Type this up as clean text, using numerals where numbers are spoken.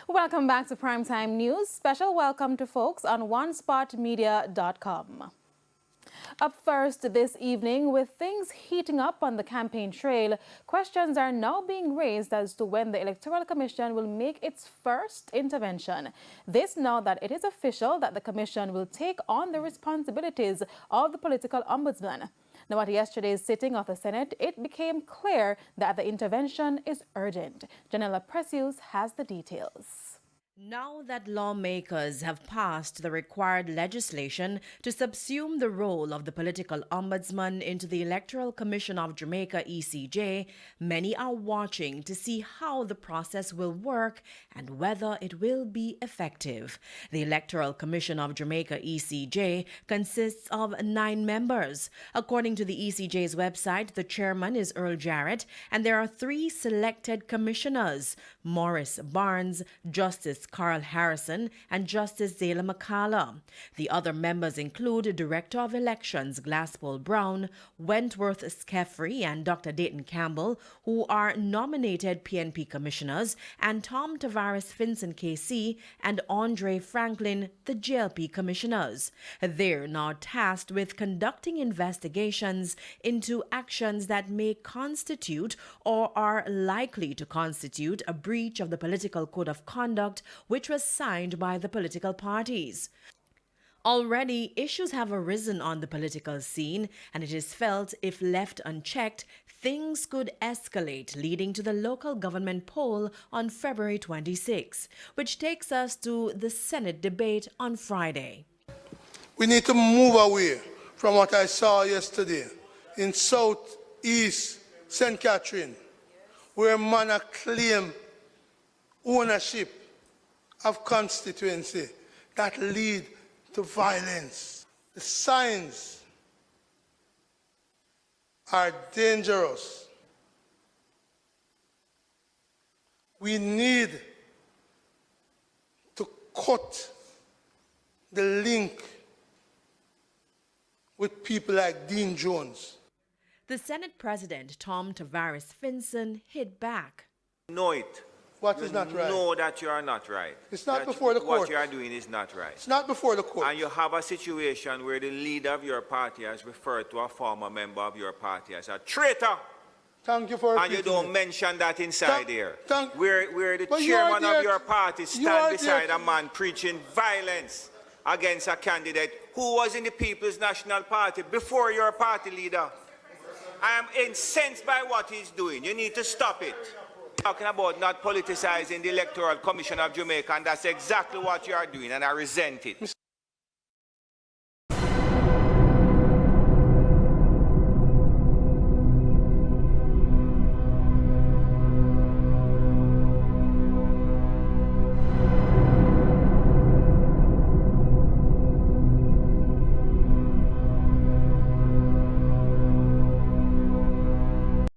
Welcome back to Primetime News. Special welcome to folks on onespotmedia.com. Up first this evening, with things heating up on the campaign trail, questions are now being raised as to when the Electoral Commission will make its first intervention. This now that it is official that the Commission will take on the responsibilities of the political ombudsman. Now, at yesterday's sitting of the Senate, it became clear that the intervention is urgent. Janella Precious has the details. Now that lawmakers have passed the required legislation to subsume the role of the political ombudsman into the Electoral Commission of Jamaica ECJ, many are watching to see how the process will work and whether it will be effective. The Electoral Commission of Jamaica ECJ consists of 9 members. According to the ECJ's website, the chairman is Earl Jarrett, and there are 3 selected commissioners: Morris Barnes, Justice Carl Harrison, and Justice Zayla McCalla. The other members include Director of Elections Glasspool Brown, Wentworth Skeffrey, and Dr. Dayton Campbell, who are nominated PNP commissioners, and Tom Tavares Finson KC and Andre Franklin, the JLP commissioners. They're now tasked with conducting investigations into actions that may constitute or are likely to constitute a breach of the Political Code of Conduct, which was signed by the political parties. Already, issues have arisen on the political scene, and it is felt if left unchecked, things could escalate, leading to the local government poll on February 26, which takes us to the Senate debate on Friday. We need to move away from what I saw yesterday in Southeast St. Catherine, where man claim ownership of constituency that lead to violence. The signs are dangerous. We need to cut the link with people like Dean Jones. The Senate President, Tom Tavares Finson, hit back. Know it. What is not right? Know that you are not right. It's not before the court. What you are doing is not right. It's not before the court. And you have a situation where the leader of your party has referred to a former member of your party as a traitor. Thank you for and you don't mention that inside here. Where the but chairman of your party stand beside a man preaching violence against a candidate who was in the People's National Party before your party leader. I am incensed by what he's doing. You need to stop it. Talking about not politicizing the Electoral Commission of Jamaica, and that's exactly what you are doing, and I resent it.